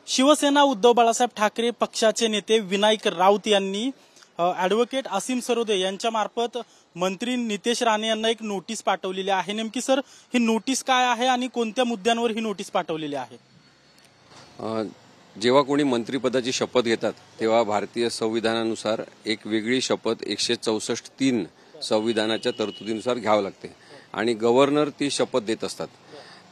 शिवसेना उद्धव बाळासाहेब ठाकरे पक्षाचे नेते विनायक राऊत यांनी ॲडव्होकेट असीम सरोदे यांच्या मार्फत मंत्री नितेश राणे यांना एक नोटीस पाठवलेली आहे। नेमकी सर ही नोटीस काय आहे आणि कोणत्या मुद्द्यांवर ही नोटीस पाठवलेली आहे? जेव्हा कोणी मंत्रिपदाची शपथ घेतात तेव्हा भारतीय संविधानानुसार एक वेगळी शपथ 164(3) संविधानाच्या तरतुदीनुसार घ्यावी लागते आणि गव्हर्नर ती शपथ देत असतात।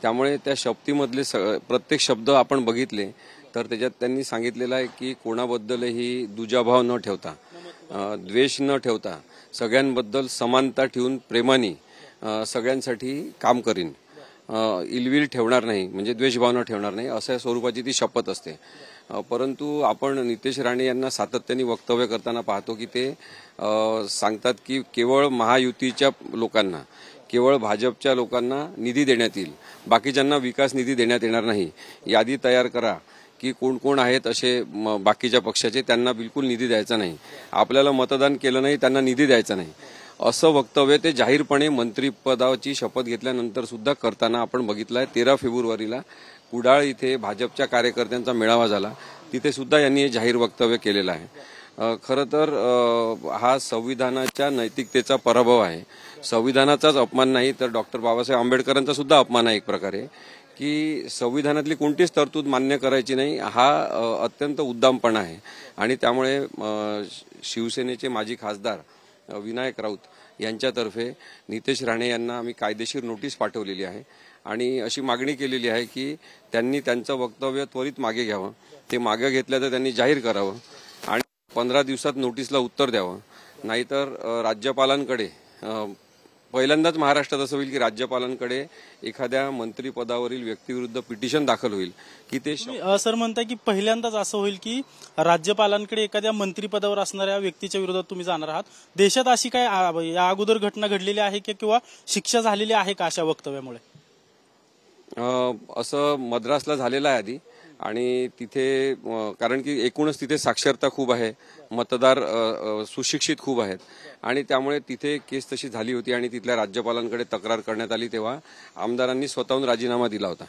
त्यामुळे त्या शपथीमधले प्रत्येक शब्द आपण बघितले तर त्याच्यात त्यांनी सांगितलेलं आहे की कोणाबद्दलही दुजाभाव न ठेवता, द्वेष न ठेवता, सगळ्यांबद्दल समानता ठेवून प्रेमाने सगळ्यांसाठी काम करीन, इलविल ठेवणार नाही, म्हणजे द्वेषभावना ठेवणार नाही, अशा स्वरूपाची ती शपथ असते। परंतु आपण नितेश राणे यांना सातत्याने वक्तव्य करताना पाहतो की ते सांगतात की केवळ महायुतीच्या लोकांना, केवळ भाजपच्या लोकांना निधी देण्यात येईल, बाकीच्यांना विकास निधी देण्यात येणार नाही। यादी तयार करा की कोण कोण आहेत असे बाकीच्या पक्षाचे, त्यांना बिलकुल निधी द्यायचा नाही, आपल्याला मतदान केलं नाही त्यांना निधी द्यायचा नाही, असं वक्तव्य ते जाहीरपणे मंत्रिपदाची शपथ घेतल्यानंतर सुद्धा करताना आपण बघितलंय। 13 फेब्रुवारीला कुडाळ इथे भाजपच्या कार्यकर्त्यांचा मेळावा झाला, तिथे सुद्धा यांनी जाहीर वक्तव्य केलेलं आहे। खरं तर हा संविधानाच्या नैतिकतेचा पराभव आहे, संविधानाचाच अपमान नाही तर डॉक्टर बाबासाहेब आंबेडकरांचा सुद्धा अपमान आहे एक प्रकारे, की संविधानातली कोणतीच तरतूद मान्य करायची नाही, हा अत्यंत उद्दामपणा आहे। आणि त्यामुळे शिवसेनेचे माजी खासदार विनायक राऊत यांच्यातर्फे नितेश राणे यांना आम्ही कायदेशीर नोटीस पाठवलेली आहे आणि अशी मागणी केलेली आहे की त्यांनी त्यांचं वक्तव्य त्वरित मागे घ्यावं, ते मागे घेतलं तर त्यांनी जाहीर करावं आणि 15 दिवसात नोटीसला उत्तर द्यावं, नाहीतर राज्यपालांकडे, पहिल्यांदाच महाराष्ट्रात असं होईल की राज्यपालांकडे एखाद्या मंत्रिपदावरील व्यक्तीविरुद्ध पिटिशन दाखल होईल की ते सर म्हणताय की पहिल्यांदाच असं होईल की राज्यपालांकडे एखाद्या मंत्रिपदावर असणाऱ्या व्यक्तीच्या विरोधात तुम्ही जाणार आहात। देशात अशी काय या अगोदर घटना घडलेली आहे की किंवा शिक्षा झालेली आहे का अशा वक्तव्यामुळे? असं मद्रासला झालेलं आहे आधी, आणि तिथे कारण की एकूणच तिथे साक्षरता खूप आहे, मतदार सुशिक्षित खूप आहेत आणि त्यामुळे तिथे केस तशी झाली होती आणि तिथल्या राज्यपालांकडे तक्रार करण्यात आली, तेव्हा आमदारांनी स्वतःहून राजीनामा दिला होता।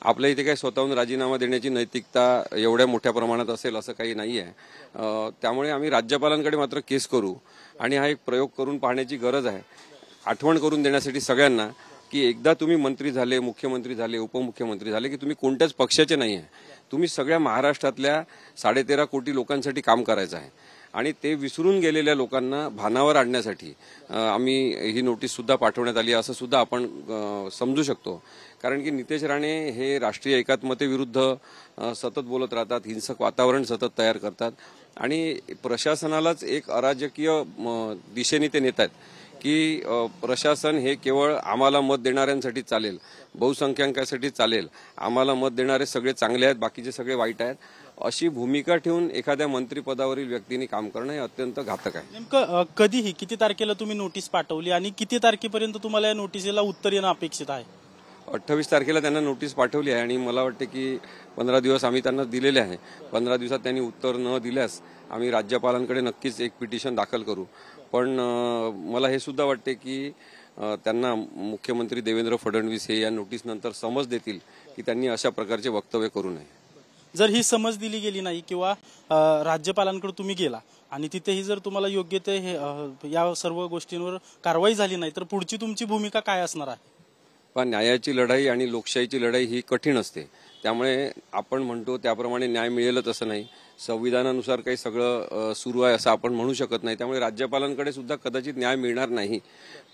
आपल्या इथे काही स्वतःहून राजीनामा देण्याची नैतिकता एवढ्या मोठ्या प्रमाणात असेल असं काही नाही आहे। त्यामुळे आम्ही राज्यपालांकडे मात्र केस करू आणि हा एक प्रयोग करून पाहण्याची गरज आहे, आठवण करून देण्यासाठी सगळ्यांना की एकदा तुम्ही मंत्री झाले, मुख्यमंत्री झाले, उपमुख्यमंत्री झाले की तुम्ही कोणत्याच पक्षाचे नाही आहे, तुम्ही सगळ्या महाराष्ट्रातल्या 13.5 कोटी लोकांसाठी काम करायचं आहे आणि ते विसरून गेलेल्या लोकांना भानावर आणण्यासाठी आम्ही ही नोटीस सुद्धा पाठवण्यात आली असं सुद्धा आपण समजू शकतो। कारण की नितेश राणे हे राष्ट्रीय एकात्मतेविरुद्ध सतत बोलत राहतात, हिंसक वातावरण सतत तयार करतात आणि प्रशासनालाच एक अराजकीय दिशेने ते नेत आहेत की प्रशासन हे केवळ आम्हाला मत देणाऱ्यांसाठी चालेल, बहुसंख्याकांसाठी चालेल, आम्हाला मत देणारे सगळे चांगले आहेत, बाकीचे सगळे वाईट आहेत, अशी भूमिका ठेवून एखाद्या मंत्रिपदावरील व्यक्तीने काम करणं हे अत्यंत घातक आहे। नेमकं कधीही किती तारखेला तुम्ही नोटीस पाठवली आणि किती तारखेपर्यंत तुम्हाला या नोटीसीला उत्तर येणं अपेक्षित आहे? 28 तारखेला त्यांना नोटीस पाठवली आहे आणि मला वाटते की 15 दिवस आम्ही त्यांना दिलेले आहे। 15 दिवसात त्यांनी उत्तर न दिल्यास आम्ही राज्यपालांकडे नक्कीच एक पिटिशन दाखल करू। पण मला हे सुद्धा वाटते की त्यांना मुख्यमंत्री देवेंद्र फडणवीस हे या नोटीस नंतर समज देतील की त्यांनी अशा प्रकारचे वक्तव्य करू नये। जर ही समज दिली गेली नाही किंवा राज्यपालांकडे तुम्ही गेला आणि तिथेही जर तुम्हाला योग्य ते या सर्व गोष्टींवर कारवाई झाली नाही तर पुढची तुमची भूमिका काय असणार आहे? पण न्यायाची लढाई आणि लोकशाहीची लढाई ही कठीण असते, त्यामुळे आपण म्हणतो त्याप्रमाणे न्याय मिळेलच असं नाही, संविधानानुसार काही सगळं सुरू आहे असं आपण म्हणू शकत नाही। त्यामुळे राज्यपालांकडे सुद्धा कदाचित न्याय मिळणार नाही,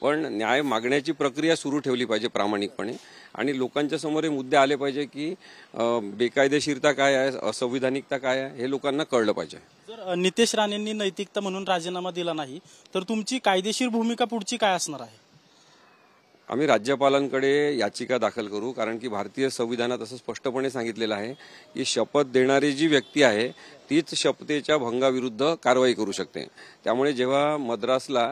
पण न्याय मागण्याची प्रक्रिया सुरू ठेवली पाहिजे प्रामाणिकपणे आणि लोकांच्या समोर हे मुद्दे आले पाहिजे की बेकायदेशीरता काय आहे, असंविधानिकता काय आहे हे लोकांना कळलं पाहिजे। जर नितेश राणेंनी नैतिकता म्हणून राजीनामा दिला नाही तर तुमची कायदेशीर भूमिका पुढची काय असणार आहे? आम्ही राज्यपालांकडे याचिका दाखल करू, कारण की भारतीय संविधानात असं स्पष्टपणे सांगितलेलं आहे की शपथ देणारी जी व्यक्ती आहे तीच शपथेच्या भंगाविरुद्ध कारवाई करू शकते। त्यामुळे जेव्हा मद्रासला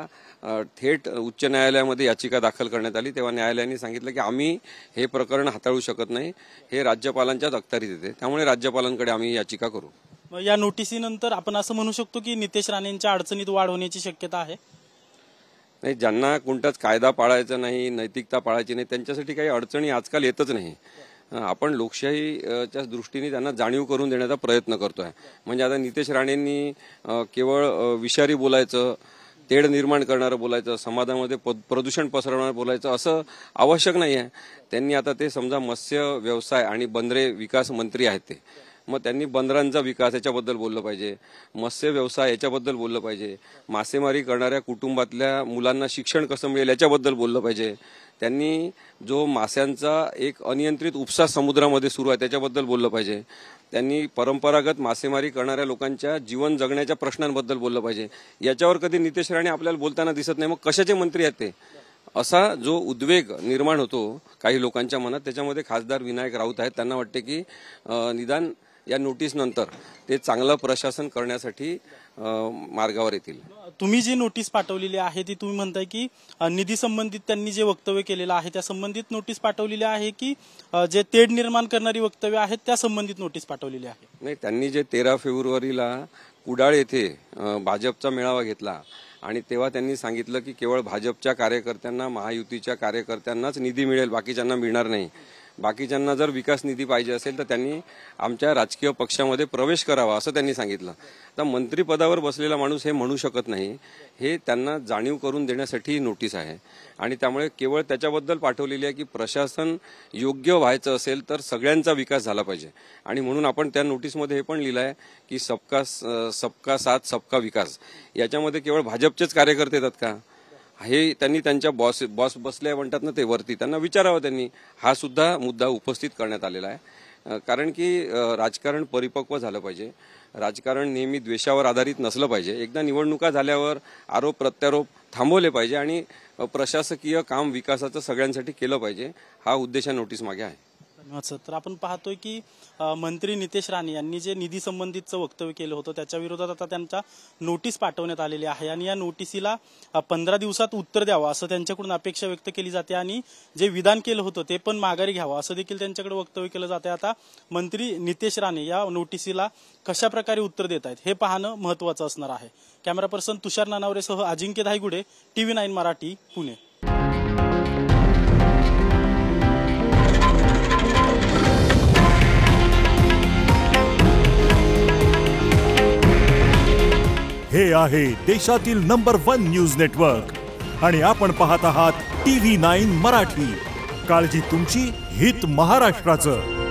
थेट उच्च न्यायालयामध्ये याचिका दाखल करण्यात आली तेव्हा न्यायालयाने सांगितलं की आम्ही हे प्रकरण हाताळू शकत नाही, हे राज्यपालांच्याच अखत्यारीत येते, त्यामुळे राज्यपालांकडे आम्ही याचिका करू। या नोटीसीनंतर आपण असं म्हणू शकतो की नितेश राणेंच्या अडचणीत वाढ होण्याची शक्यता आहे? नाही, ज्यांना कोणताच कायदा पाळायचा नाही, नैतिकता पाळायची नाही, त्यांच्यासाठी काही अडचणी आजकाल येतच नाही। आपण लोकशाहीच्या दृष्टीने त्यांना जाणीव करून देण्याचा प्रयत्न करतोय. म्हणजे आता नितेश राणेंनी केवळ विषारी बोलायचं, तेढ निर्माण करणारं बोलायचं, समाजामध्ये प्रदूषण पसरवणारं बोलायचं असं आवश्यक नाही आहे. त्यांनी आता ते समजा मत्स्य व्यवसाय आणि बंदरे विकास मंत्री आहेत ते, मग त्यांनी बंदरांचा विकास याच्याबद्दल बोललं पाहिजे, मत्स्य व्यवसाय याच्याबद्दल बोललं पाहिजे, मासेमारी करणाऱ्या कुटुंबातल्या मुलांना शिक्षण कसं मिळेल याच्याबद्दल बोललं पाहिजे. त्यांनी जो माशांचा एक अनियंत्रित उपसा समुद्रामध्ये सुरू आहे त्याच्याबद्दल बोललं पाहिजे. त्यांनी परंपरागत मासेमारी करणाऱ्या लोकांच्या जीवन जगण्याच्या प्रश्नांबद्दल बोललं पाहिजे. याच्यावर कधी नितेश राणे आपल्याला बोलताना दिसत नाही. मग कशाचे मंत्री आहेत ते, असा जो उद्वेग निर्माण होतो काही लोकांच्या मनात, त्याच्यामध्ये खासदार विनायक राऊत आहेत. त्यांना वाटते की निदान या नोटीस नंतर ते चांगलं प्रशासन करण्यासाठी मार्गावर येतील. तुम्ही जी नोटीस पाठवलेली आहे ती तुम्ही म्हणताय की निधी संबंधित त्यांनी जे वक्तव्य केलेलं आहे त्या संबंधित नोटीस पाठवलेली आहे की जे तेढ निर्माण करणारी वक्तव्य आहेत त्या संबंधित नोटीस पाठवलेली आहे? नाही, त्यांनी जे 13 फेब्रुवारीला कुडाळ येथे भाजपचा मेळावा घेतला आणि तेव्हा त्यांनी सांगितलं की केवळ भाजपच्या कार्यकर्त्यांना, महायुतीच्या कार्यकर्त्यांनाच निधी मिळेल, बाकीच्यांना मिळणार नाही. बाकीच्यांना जर विकास निधी पाहिजे असेल तर त्यांनी आमच्या राजकीय पक्षामध्ये प्रवेश करावा असं त्यांनी सांगितलं. आता मंत्रिपदावर बसलेला माणूस हे म्हणू शकत नाही, हे त्यांना जाणीव करून देण्यासाठी नोटीस आहे. आणि त्यामुळे केवळ त्याच्याबद्दल पाठवलेली आहे की प्रशासन योग्य व्हायचं असेल तर सगळ्यांचा विकास झाला पाहिजे. आणि म्हणून आपण त्या नोटीसमध्ये हे पण लिहिलं आहे की सबका साथ सबका विकास. याच्यामध्ये केवळ भाजपचेच कार्यकर्ते येतात का, हे त्यांनी त्यांच्या बॉस बसल्या म्हणतात ना ते वरती, त्यांना विचारावं. त्यांनी हा सुद्धा मुद्दा उपस्थित करण्यात आलेला आहे. कारण की राजकारण परिपक्व झालं पाहिजे, राजकारण नेहमी द्वेषावर आधारित नसलं पाहिजे. एकदा निवडणुका झाल्यावर आरोप प्रत्यारोप थांबवले पाहिजे आणि प्रशासकीय काम विकासाचं सगळ्यांसाठी केलं पाहिजे. हा उद्देश नोटीस मागे आहे. धन्यवाद सर. तर आपण पाहतोय की मंत्री नितेश राणे यांनी जे निधी संबंधितचं वक्तव्य केलं होतं त्याच्या विरोधात आता त्यांच्या नोटीस पाठवण्यात आलेली आहे आणि या नोटिसीला 15 दिवसात उत्तर द्यावं असं त्यांच्याकडून अपेक्षा व्यक्त केली जाते आणि जे विधान केलं होतं ते पण माघारी घ्यावं असं देखील त्यांच्याकडे वक्तव्य केलं जाते. आता मंत्री नितेश राणे या नोटिसीला कशा प्रकारे उत्तर देत आहेत हे पाहणं महत्त्वाचं असणार आहे. कॅमेरा पर्सन तुषार नानावरेसह अजिंक्य धायगुडे, TV9 मराठी, पुणे. हे आहे देशातील नंबर 1 न्यूज नेटवर्क आणि आपण पाहत आहात TV9 मराठी. काळजी तुमची, हित महाराष्ट्राचं.